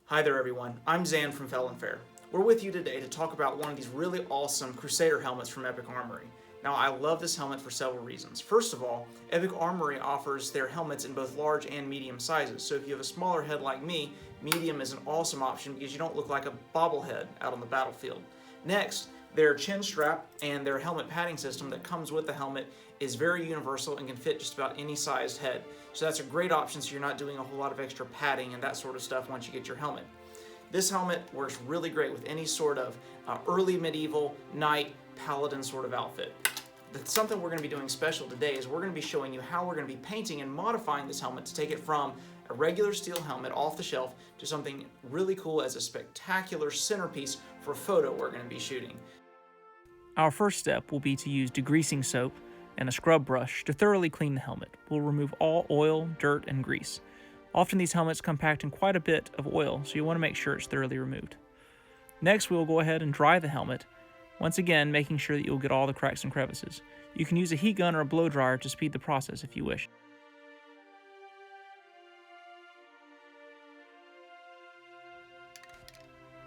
Hi there everyone, I'm Zan from Felon Fair. We're with you today to talk about one of these really awesome Crusader helmets from Epic Armoury. Now I love this helmet for several reasons. First of all, Epic Armoury offers their helmets in both large and medium sizes, so if you have a smaller head like me, medium is an awesome option because you don't look like a bobblehead out on the battlefield. Next, their chin strap and their helmet padding system that comes with the helmet is very universal and can fit just about any sized head. So that's a great option so you're not doing a whole lot of extra padding and that sort of stuff once you get your helmet. This helmet works really great with any sort of early medieval, knight, paladin sort of outfit. But something we're going to be doing special today is we're going to be showing you how we're going to be painting and modifying this helmet to take it from a regular steel helmet off the shelf to something really cool as a spectacular centerpiece for a photo we're going to be shooting. Our first step will be to use degreasing soap and a scrub brush to thoroughly clean the helmet. We'll remove all oil, dirt, and grease. Often these helmets come packed in quite a bit of oil, so you want to make sure it's thoroughly removed. Next, we will go ahead and dry the helmet, once again making sure that you'll get all the cracks and crevices. You can use a heat gun or a blow dryer to speed the process if you wish.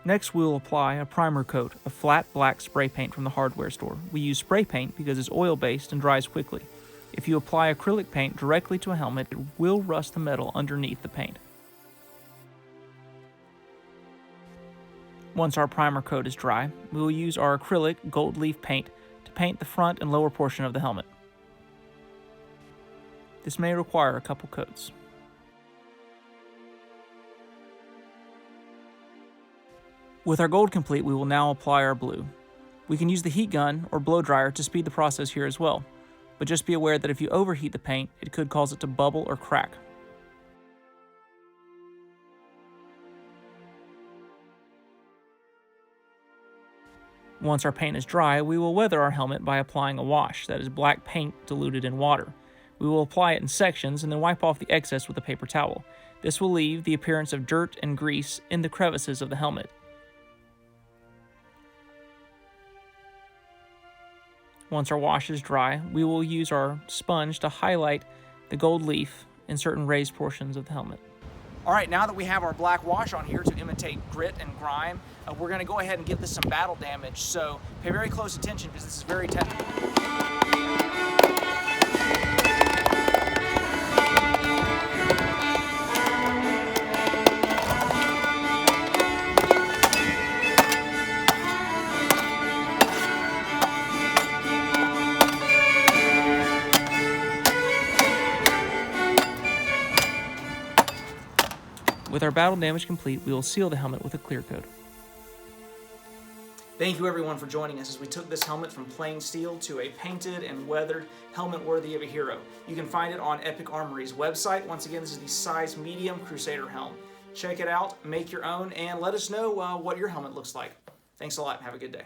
Next, we will apply a primer coat of flat black spray paint from the hardware store. We use spray paint because it's oil-based and dries quickly. If you apply acrylic paint directly to a helmet, it will rust the metal underneath the paint. Once our primer coat is dry, we will use our acrylic gold leaf paint to paint the front and lower portion of the helmet. This may require a couple coats. With our gold complete, we will now apply our blue. We can use the heat gun or blow dryer to speed the process here as well, but just be aware that if you overheat the paint, it could cause it to bubble or crack. Once our paint is dry, we will weather our helmet by applying a wash, that is black paint diluted in water. We will apply it in sections and then wipe off the excess with a paper towel. This will leave the appearance of dirt and grease in the crevices of the helmet. Once our wash is dry, we will use our sponge to highlight the gold leaf in certain raised portions of the helmet. All right, now that we have our black wash on here to imitate grit and grime, we're going to go ahead and give this some battle damage. So pay very close attention because this is very technical. With our battle damage complete, we will seal the helmet with a clear coat. Thank you everyone for joining us as we took this helmet from plain steel to a painted and weathered helmet worthy of a hero. You can find it on Epic Armoury's website. Once again, this is the size medium Crusader helm. Check it out, make your own, and let us know what your helmet looks like. Thanks a lot and have a good day.